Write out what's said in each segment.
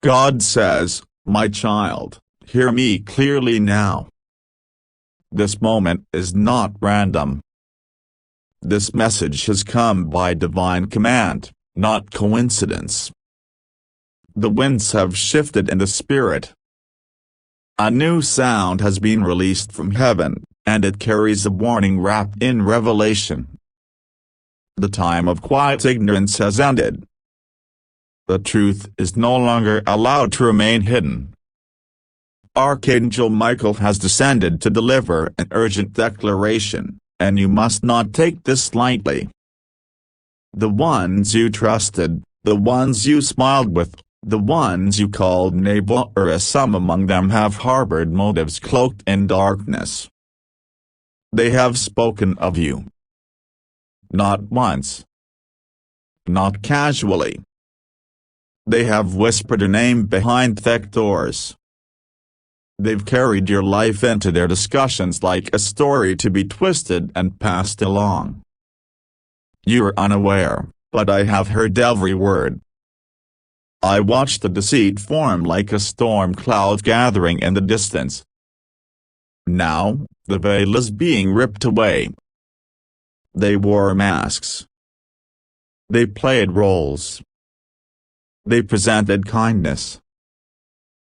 God says, "My child, hear me clearly now. This moment is not random. This message has come by divine command, not coincidence. The winds have shifted in the spirit. A new sound has been released from heaven, and it carries a warning wrapped in revelation. The time of quiet ignorance has ended. The truth is no longer allowed to remain hidden. Archangel Michael has descended to deliver an urgent declaration, and you must not take this lightly. The ones you trusted, the ones you smiled with, the ones you called neighbor, some among them have harbored motives cloaked in darkness. They have spoken of you. Not once. Not casually. They have whispered your name behind thick doors. They've carried your life into their discussions like a story to be twisted and passed along. You are unaware, but I have heard every word. I watched the deceit form like a storm cloud gathering in the distance. Now, the veil is being ripped away. They wore masks. They played roles. They presented kindness.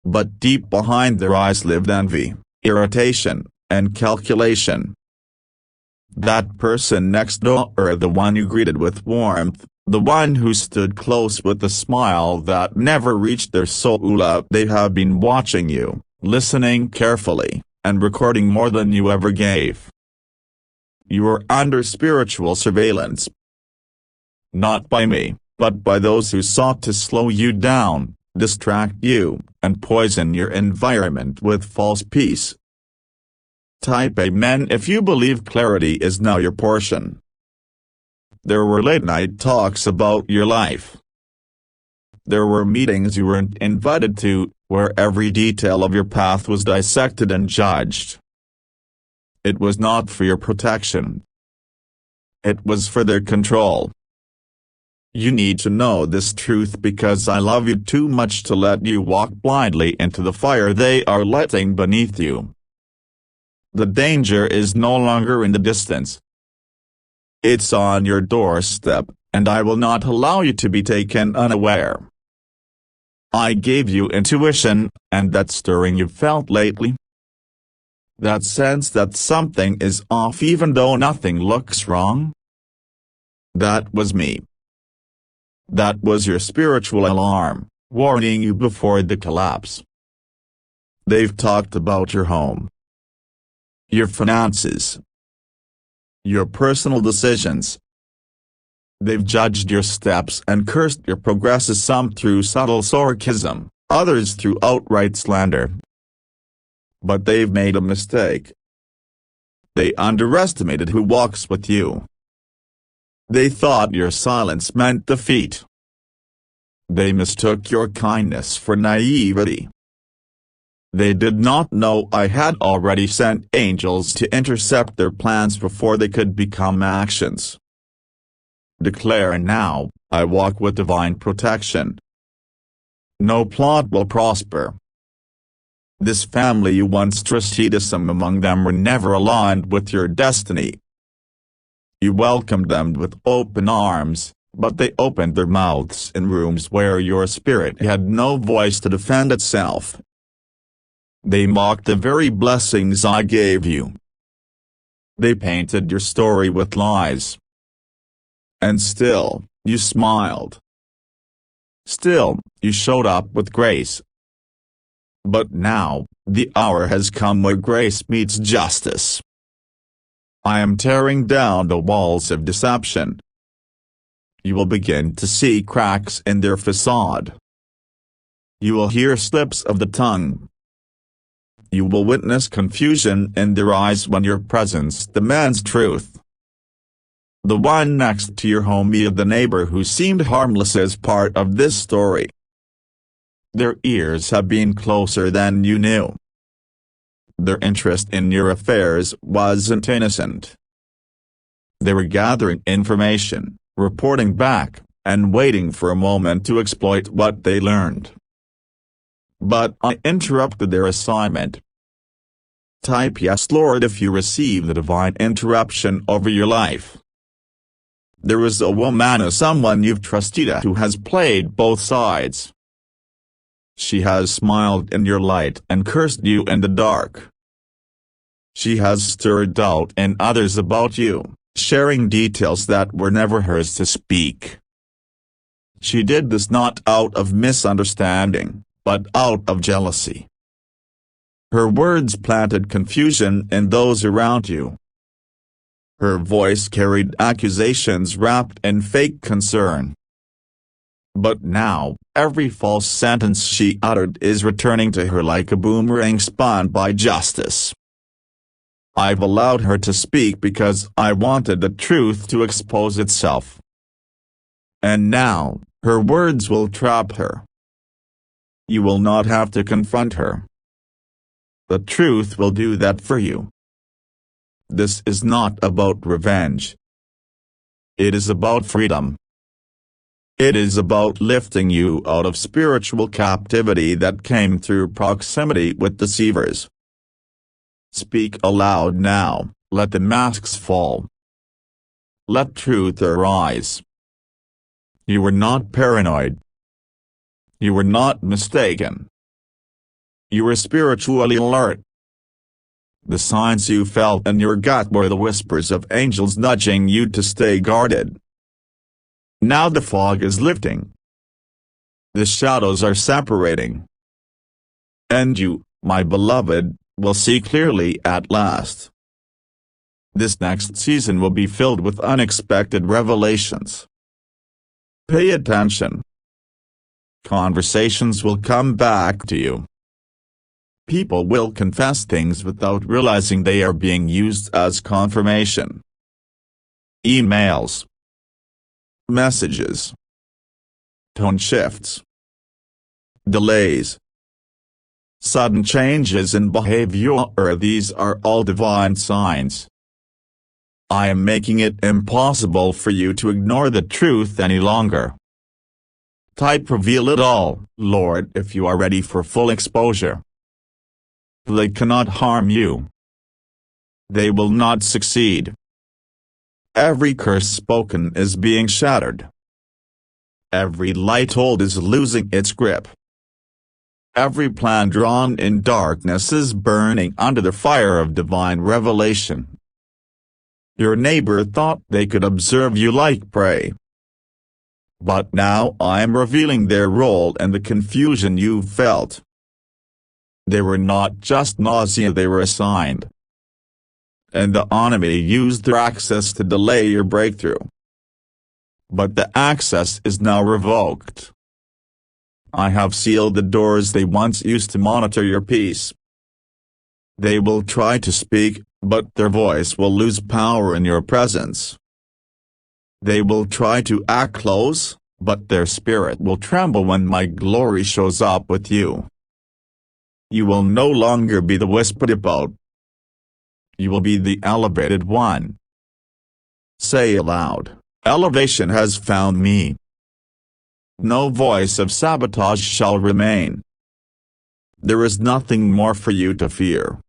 But deep behind their eyes lived envy, irritation, and calculation. That person next door, the one you greeted with warmth, the one who stood close with a smile that never reached their soul, they have been watching you, listening carefully, and recording more than you ever gave. You are under spiritual surveillance. Not by me, but by those who sought to slow you down, distract you, and poison your environment with false peace. Type Amen if you believe clarity is now your portion. There were late-night talks about your life. There were meetings you weren't invited to, where every detail of your path was dissected and judged. It was not for your protection. It was for their control. You need to know this truth because I love you too much to let you walk blindly into the fire they are lighting beneath you. The danger is no longer in the distance. It's on your doorstep, and I will not allow you to be taken unaware. I gave you intuition, and that stirring you felt lately. That sense that something is off even though nothing looks wrong. That was me. That was your spiritual alarm, warning you before the collapse. They've talked about your home, your finances, your personal decisions. They've judged your steps and cursed your progress, some through subtle sarcasm, others through outright slander. But they've made a mistake. They underestimated who walks with you. They thought your silence meant defeat. They mistook your kindness for naivety. They did not know I had already sent angels to intercept their plans before they could become actions. Declare now, I walk with divine protection. No plot will prosper. This family you once trusted, some among them were never aligned with your destiny. You welcomed them with open arms, but they opened their mouths in rooms where your spirit had no voice to defend itself. They mocked the very blessings I gave you. They painted your story with lies. And still, you smiled. Still, you showed up with grace. But now, the hour has come where grace meets justice. I am tearing down the walls of deception. You will begin to see cracks in their facade. You will hear slips of the tongue. You will witness confusion in their eyes when your presence demands truth. The one next to your home, the neighbor who seemed harmless as part of this story. Their ears have been closer than you knew. Their interest in your affairs wasn't innocent. They were gathering information, reporting back, and waiting for a moment to exploit what they learned. but I interrupted their assignment. Type yes, Lord, if you receive the divine interruption over your life. There is a woman or someone you've trusted who has played both sides. She has smiled in your light and cursed you in the dark. She has stirred doubt in others about you, sharing details that were never hers to speak. She did this not out of misunderstanding, but out of jealousy. Her words planted confusion in those around you. Her voice carried accusations wrapped in fake concern. But now, every false sentence she uttered is returning to her like a boomerang spun by justice. I've allowed her to speak because I wanted the truth to expose itself. And now, her words will trap her. You will not have to confront her. The truth will do that for you. This is not about revenge. It is about freedom. It is about lifting you out of spiritual captivity that came through proximity with deceivers. Speak aloud now, let the masks fall. Let truth arise. You were not paranoid. You were not mistaken. You were spiritually alert. The signs you felt in your gut were the whispers of angels nudging you to stay guarded. Now the fog is lifting. The shadows are separating. And you, my beloved, will see clearly at last. This next season will be filled with unexpected revelations. Pay attention. Conversations will come back to you. People will confess things without realizing they are being used as confirmation. Emails. Messages. Tone shifts. Delays. Sudden changes in behavior, these are all divine signs. I am making it impossible for you to ignore the truth any longer. Type reveal it all, Lord, if you are ready for full exposure. They cannot harm you. They will not succeed. Every curse spoken is being shattered. Every lie told is losing its grip. Every plan drawn in darkness is burning under the fire of divine revelation. Your neighbor thought they could observe you like prey. But now I am revealing their role and the confusion you felt. They were not just nausea, they were assigned. And the enemy used their access to delay your breakthrough. But the access is now revoked. I have sealed the doors they once used to monitor your peace. They will try to speak, but their voice will lose power in your presence. They will try to act close, but their spirit will tremble when my glory shows up with you. You will no longer be the whispered about. You will be the elevated one. Say aloud, elevation has found me. No voice of sabotage shall remain. There is nothing more for you to fear.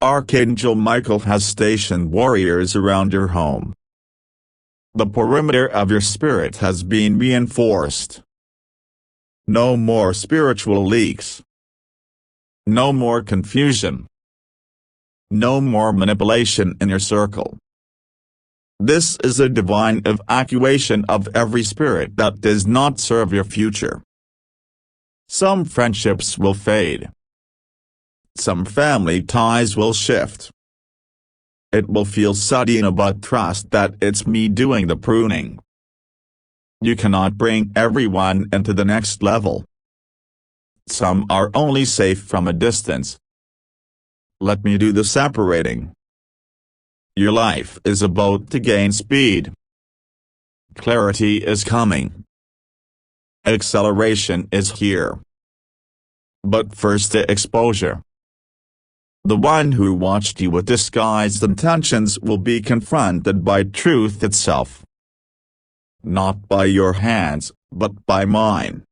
Archangel Michael has stationed warriors around your home. The perimeter of your spirit has been reinforced. No more spiritual leaks. No more confusion. No more manipulation in your circle. This is a divine evacuation of every spirit that does not serve your future. Some friendships will fade. Some family ties will shift. It will feel sudden, but trust that it's me doing the pruning. You cannot bring everyone into the next level. Some are only safe from a distance. Let me do the separating. Your life is about to gain speed. Clarity is coming. Acceleration is here. But first the exposure. The one who watched you with disguised intentions will be confronted by truth itself. Not by your hands, but by mine.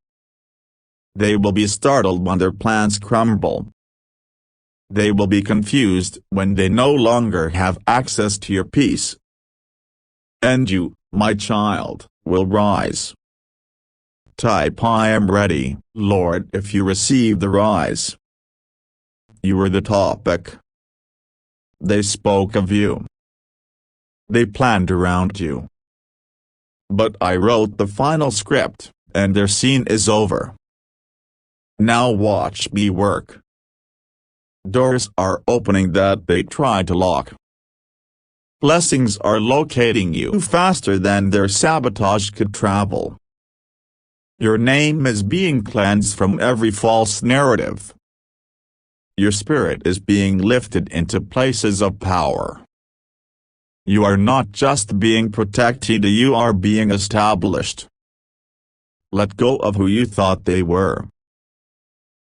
They will be startled when their plans crumble. They will be confused when they no longer have access to your peace. And you, my child, will rise. Type I am ready, Lord, if you receive the rise. You were the topic. They spoke of you. They planned around you. But I wrote the final script, and their scene is over. Now watch me work. Doors are opening that they tried to lock. Blessings are locating you faster than their sabotage could travel. Your name is being cleansed from every false narrative. Your spirit is being lifted into places of power. You are not just being protected, you are being established. Let go of who you thought they were.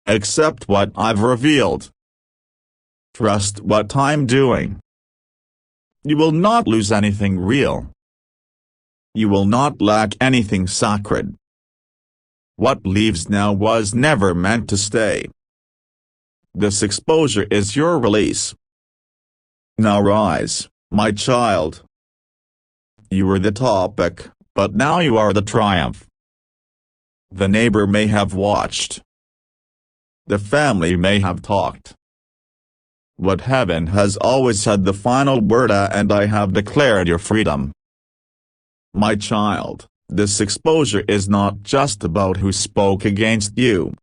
Accept what I've revealed. Trust what I'm doing. You will not lose anything real. You will not lack anything sacred. What leaves now was never meant to stay. This exposure is your release. Now rise, my child. You were the topic, but now you are the triumph. The neighbor may have watched. The family may have talked. But heaven has always had the final word, and I have declared your freedom. My child, this exposure is not just about who spoke against you.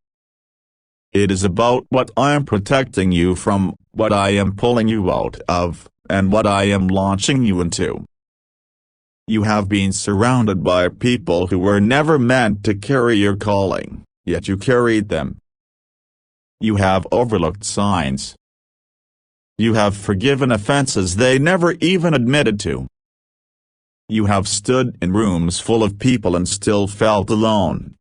It is about what I am protecting you from, what I am pulling you out of, and what I am launching you into. You have been surrounded by people who were never meant to carry your calling, yet you carried them. You have overlooked signs. You have forgiven offenses they never even admitted to. You have stood in rooms full of people and still felt alone.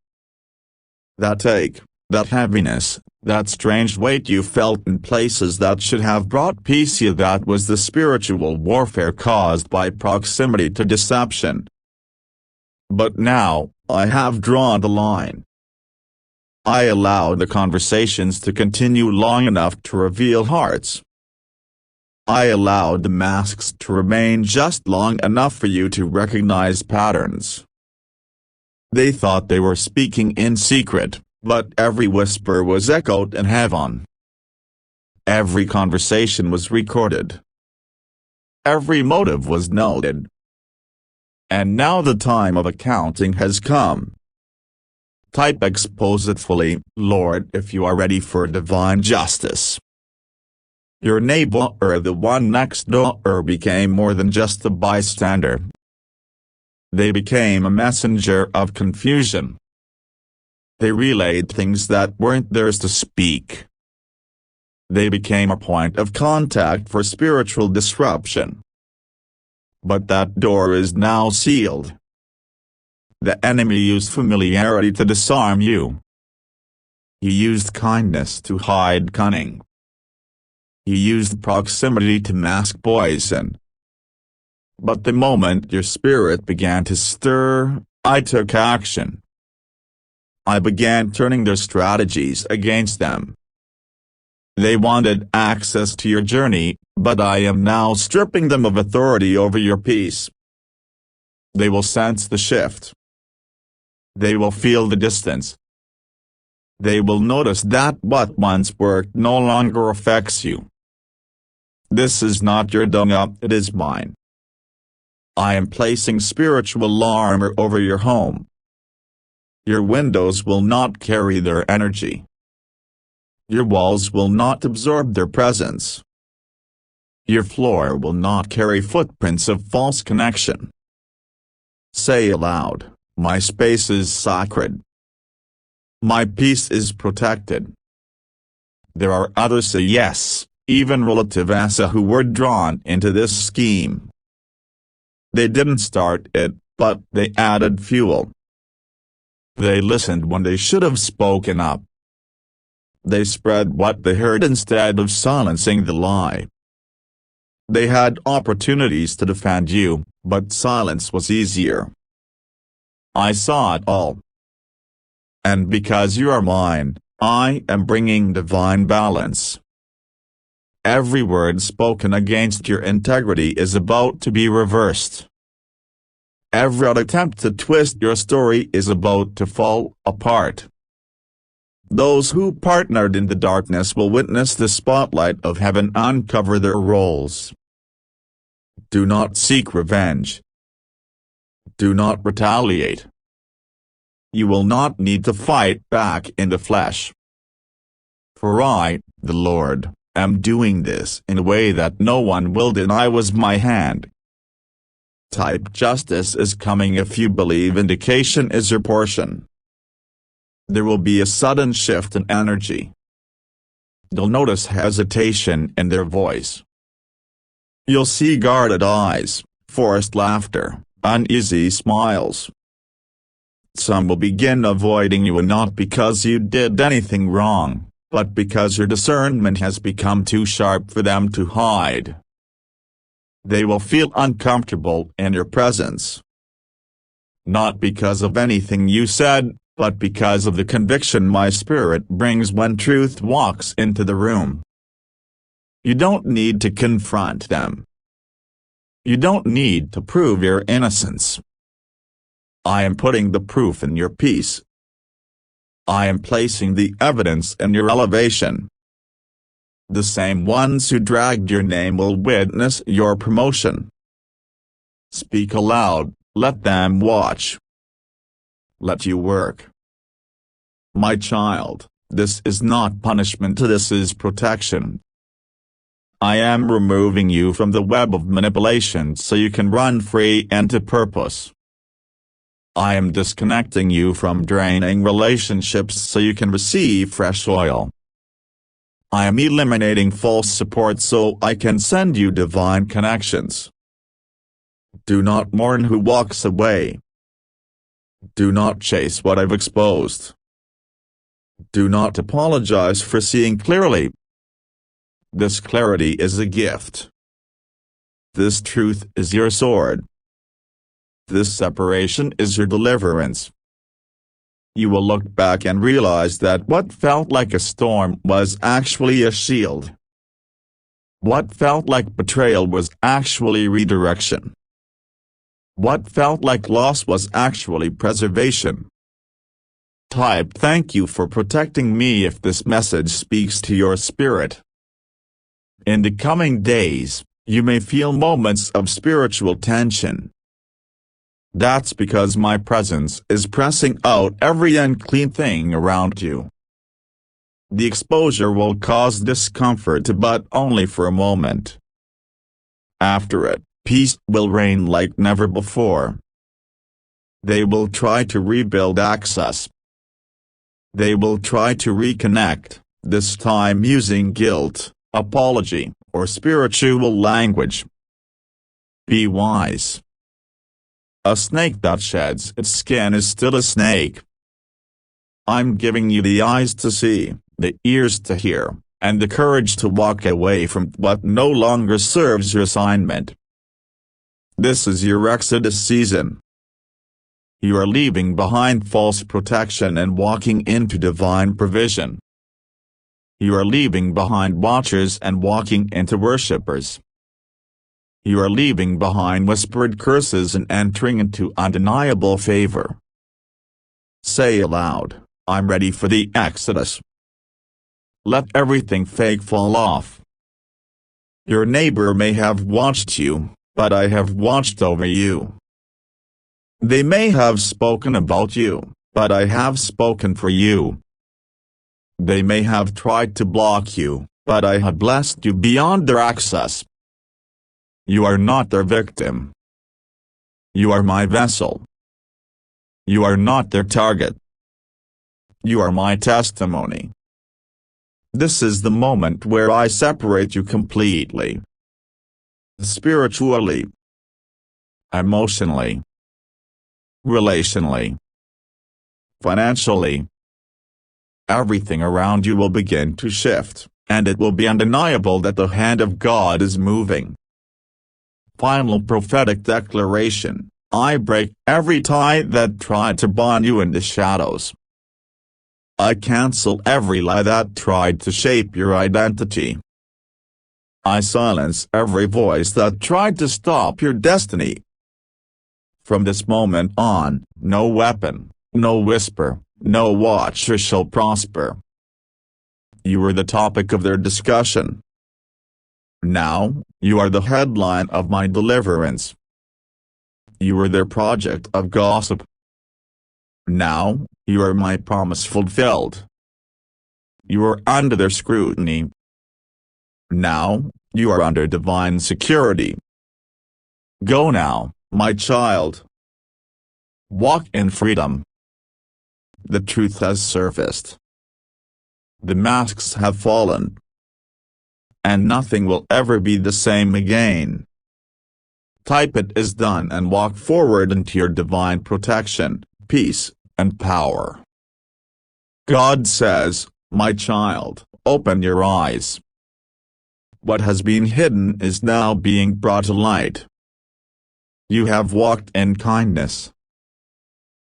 That ache, that heaviness, that strange weight you felt in places that should have brought peace, that was the spiritual warfare caused by proximity to deception. But now, I have drawn the line. I allowed the conversations to continue long enough to reveal hearts. I allowed the masks to remain just long enough for you to recognize patterns. They thought they were speaking in secret, but every whisper was echoed in heaven. Every conversation was recorded. Every motive was noted. And now the time of accounting has come. Type expose it fully, Lord, if you are ready for divine justice. Your neighbor or the one next door became more than just a bystander. They became a messenger of confusion. They relayed things that weren't theirs to speak. They became a point of contact for spiritual disruption. But that door is now sealed. The enemy used familiarity to disarm you. He used kindness to hide cunning. He used proximity to mask poison. But the moment your spirit began to stir, I took action. I began turning their strategies against them. They wanted access to your journey, but I am now stripping them of authority over your peace. They will sense the shift. They will feel the distance. They will notice that what once worked no longer affects you. This is not your dung, it is mine. I am placing spiritual armor over your home. Your windows will not carry their energy. Your walls will not absorb their presence. Your floor will not carry footprints of false connection. Say aloud, my space is sacred. My peace is protected. There are others, yes, even relatives who were drawn into this scheme. They didn't start it, but they added fuel. They listened when they should have spoken up. They spread what they heard instead of silencing the lie. They had opportunities to defend you, but silence was easier. I saw it all. And because you are mine, I am bringing divine balance. Every word spoken against your integrity is about to be reversed. Every attempt to twist your story is about to fall apart. Those who partnered in the darkness will witness the spotlight of heaven uncover their roles. Do not seek revenge. Do not retaliate. You will not need to fight back in the flesh. For I, the Lord, am doing this in a way that no one will deny was my hand. Type justice is coming if you believe vindication is your portion. There will be a sudden shift in energy. You'll notice hesitation in their voice. You'll see guarded eyes, forced laughter, uneasy smiles. Some will begin avoiding you, and not because you did anything wrong, but because your discernment has become too sharp for them to hide. They will feel uncomfortable in your presence. Not because of anything you said, but because of the conviction my spirit brings when truth walks into the room. You don't need to confront them. You don't need to prove your innocence. I am putting the proof in your peace. I am placing the evidence in your elevation. The same ones who dragged your name will witness your promotion. Speak aloud, let them watch. Let you work. My child, this is not punishment, this is protection. I am removing you from the web of manipulation so you can run free and to purpose. I am disconnecting you from draining relationships so you can receive fresh oil. I am eliminating false support so I can send you divine connections. Do not mourn who walks away. Do not chase what I've exposed. Do not apologize for seeing clearly. This clarity is a gift. This truth is your sword. This separation is your deliverance. You will look back and realize that what felt like a storm was actually a shield. What felt like betrayal was actually redirection. What felt like loss was actually preservation. Type "Thank you for protecting me" if this message speaks to your spirit. In the coming days, you may feel moments of spiritual tension. That's because my presence is pressing out every unclean thing around you. The exposure will cause discomfort, but only for a moment. After it, peace will reign like never before. They will try to rebuild access. They will try to reconnect, this time using guilt, apology, or spiritual language. Be wise. A snake that sheds its skin is still a snake. I'm giving you the eyes to see, the ears to hear, and the courage to walk away from what no longer serves your assignment. This is your exodus season. You are leaving behind false protection and walking into divine provision. You are leaving behind watchers and walking into worshippers. You are leaving behind whispered curses and entering into undeniable favor. Say aloud, I'm ready for the exodus. Let everything fake fall off. Your neighbor may have watched you, but I have watched over you. They may have spoken about you, but I have spoken for you. They may have tried to block you, but I have blessed you beyond their access. You are not their victim. You are my vessel. You are not their target. You are my testimony. This is the moment where I separate you completely. Spiritually, emotionally, relationally, financially. Everything around you will begin to shift, and it will be undeniable that the hand of God is moving. Final prophetic declaration, I break every tie that tried to bond you in the shadows. I cancel every lie that tried to shape your identity. I silence every voice that tried to stop your destiny. From this moment on, no weapon, no whisper, no watcher shall prosper. You were the topic of their discussion. Now, you are the headline of my deliverance. You were their project of gossip. Now, you are my promise fulfilled. You are under their scrutiny. Now, you are under divine security. Go now, my child. Walk in freedom. The truth has surfaced. The masks have fallen. And nothing will ever be the same again. Type "It is done" and walk forward into your divine protection, peace, and power. God says, my child, open your eyes. What has been hidden is now being brought to light. You have walked in kindness.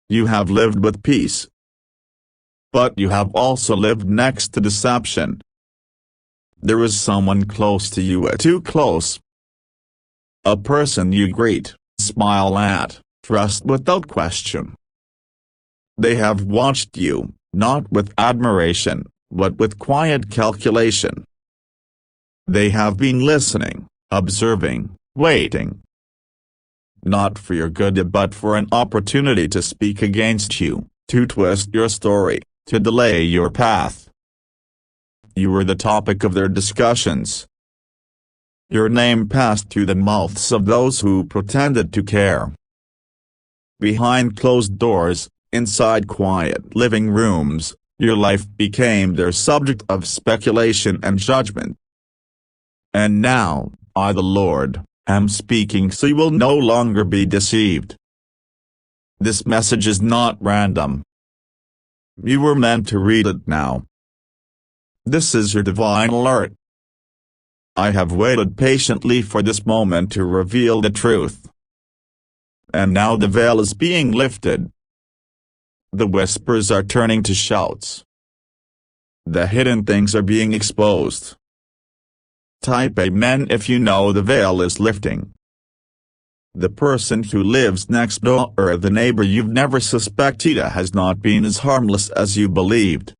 You have lived with peace. But you have also lived next to deception. There is someone close to you, too close. A person you greet, smile at, trust without question. They have watched you, not with admiration, but with quiet calculation. They have been listening, observing, waiting. Not for your good but for an opportunity to speak against you, to twist your story, to delay your path. You were the topic of their discussions. Your name passed through the mouths of those who pretended to care. Behind closed doors, inside quiet living rooms, your life became their subject of speculation and judgment. And now, I the Lord, am speaking so you will no longer be deceived. This message is not random. You were meant to read it now. This is your divine alert. I have waited patiently for this moment to reveal the truth. And now the veil is being lifted. The whispers are turning to shouts. The hidden things are being exposed. Type Amen if you know the veil is lifting. The person who lives next door or the neighbor you've never suspected has not been as harmless as you believed.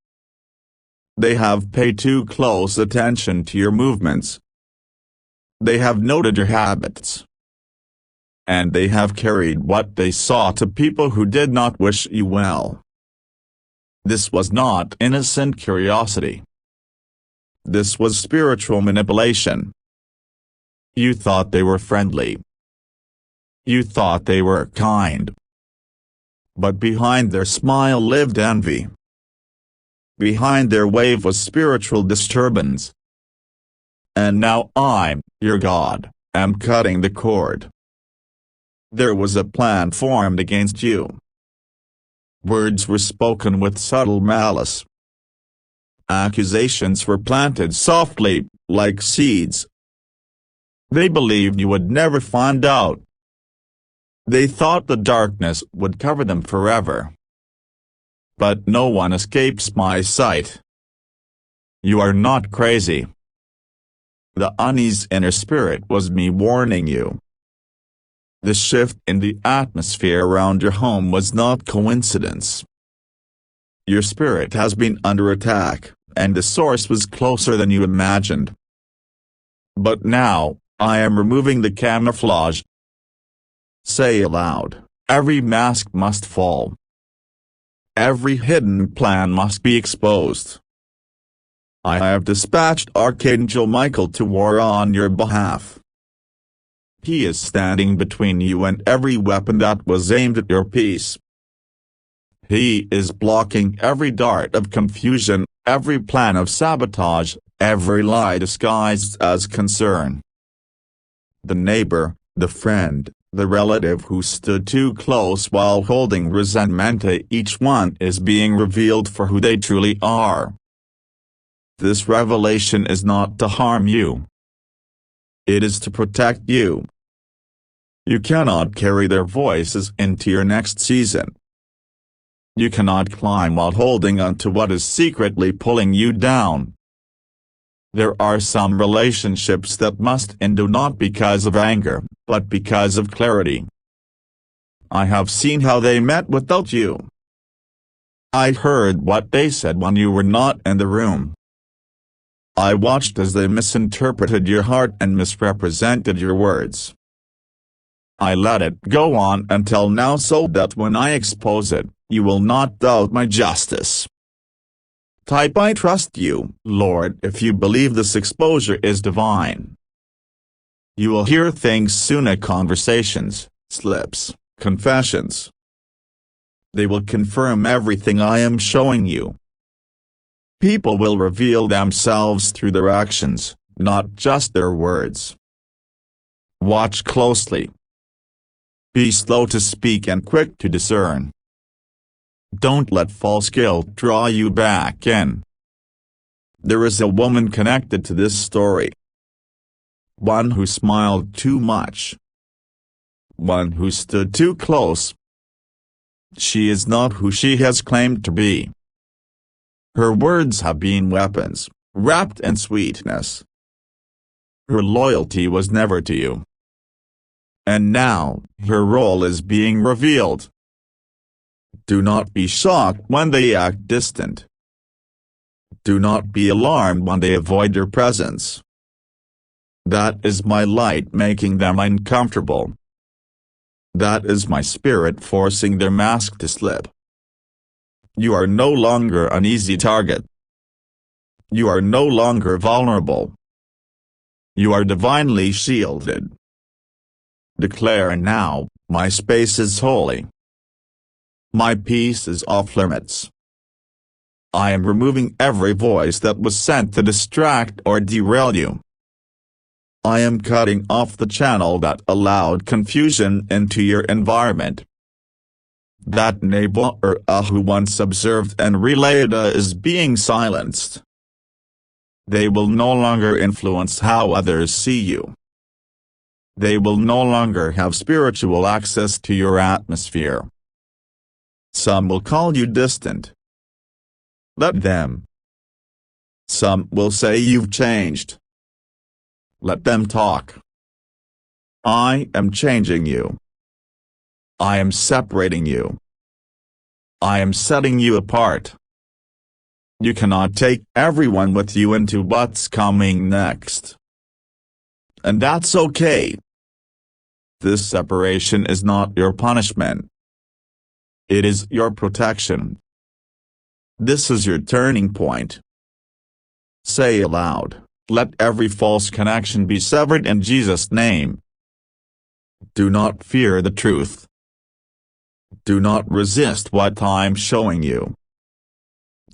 They have paid too close attention to your movements. They have noted your habits. And they have carried what they saw to people who did not wish you well. This was not innocent curiosity. This was spiritual manipulation. You thought they were friendly. You thought they were kind. But behind their smile lived envy. Behind their wave was spiritual disturbance. And now I, your God, am cutting the cord. There was a plan formed against you. Words were spoken with subtle malice. Accusations were planted softly, like seeds. They believed you would never find out. They thought the darkness would cover them forever. But no one escapes my sight. You are not crazy. The unease in your spirit was me warning you. The shift in the atmosphere around your home was not coincidence. Your spirit has been under attack, and the source was closer than you imagined. But now, I am removing the camouflage. Say aloud, every mask must fall. Every hidden plan must be exposed. I have dispatched Archangel Michael to war on your behalf. He is standing between you and every weapon that was aimed at your peace. He is blocking every dart of confusion, every plan of sabotage, every lie disguised as concern. The neighbor, the friend, the relative who stood too close while holding resentment, each one is being revealed for who they truly are. This revelation is not to harm you. It is to protect you. You cannot carry their voices into your next season. You cannot climb while holding on to what is secretly pulling you down. There are some relationships that must end not because of anger, but because of clarity. I have seen how they met without you. I heard what they said when you were not in the room. I watched as they misinterpreted your heart and misrepresented your words. I let it go on until now so that when I expose it, you will not doubt my justice. Type I trust you, Lord, if you believe this exposure is divine. You will hear things soon, conversations, slips, confessions. They will confirm everything I am showing you. People will reveal themselves through their actions, not just their words. Watch closely. Be slow to speak and quick to discern. Don't let false guilt draw you back in. There is a woman connected to this story. One who smiled too much. One who stood too close. She is not who she has claimed to be. Her words have been weapons, wrapped in sweetness. Her loyalty was never to you. And now, her role is being revealed. Do not be shocked when they act distant. Do not be alarmed when they avoid your presence. That is my light making them uncomfortable. That is my spirit forcing their mask to slip. You are no longer an easy target. You are no longer vulnerable. You are divinely shielded. Declare now, my space is holy. My peace is off limits. I am removing every voice that was sent to distract or derail you. I am cutting off the channel that allowed confusion into your environment. That neighbor who once observed and relayed is being silenced. They will no longer influence how others see you. They will no longer have spiritual access to your atmosphere. Some will call you distant. Let them. Some will say you've changed. Let them talk. I am changing you. I am separating you. I am setting you apart. You cannot take everyone with you into what's coming next. And that's okay. This separation is not your punishment. It is your protection. This is your turning point. Say aloud, let every false connection be severed in Jesus' name. Do not fear the truth. Do not resist what I'm showing you.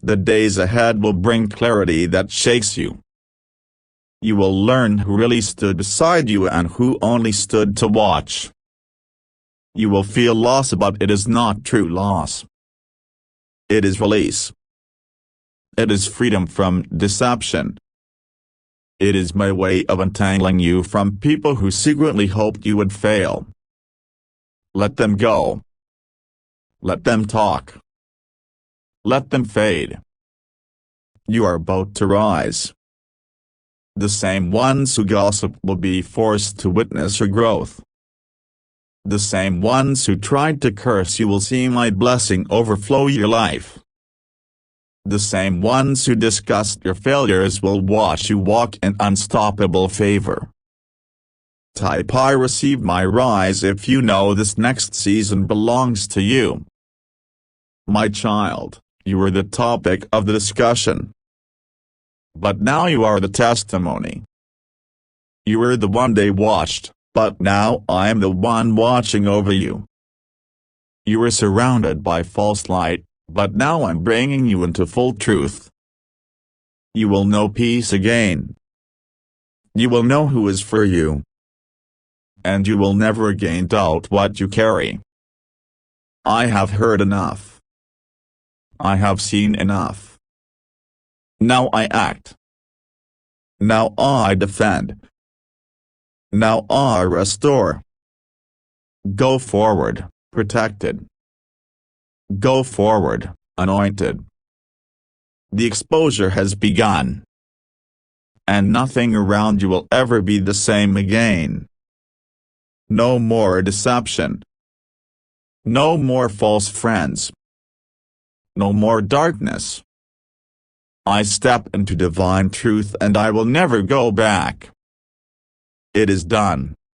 The days ahead will bring clarity that shakes you. You will learn who really stood beside you and who only stood to watch. You will feel loss, but it is not true loss. It is release. It is freedom from deception. It is my way of untangling you from people who secretly hoped you would fail. Let them go. Let them talk. Let them fade. You are about to rise. The same ones who gossip will be forced to witness your growth. The same ones who tried to curse you will see my blessing overflow your life. The same ones who discussed your failures will watch you walk in unstoppable favor. Type I receive my rise if you know this next season belongs to you. My child, you were the topic of the discussion. But now you are the testimony. You were the one they watched, but now I am the one watching over you. You were surrounded by false light, but now I'm bringing you into full truth. You will know peace again. You will know who is for you. And you will never again doubt what you carry. I have heard enough. I have seen enough. Now I act. Now I defend. Now I restore. Go forward, protected. Go forward, anointed. The exposure has begun. And nothing around you will ever be the same again. No more deception. No more false friends. No more darkness. I step into divine truth and I will never go back. It is done.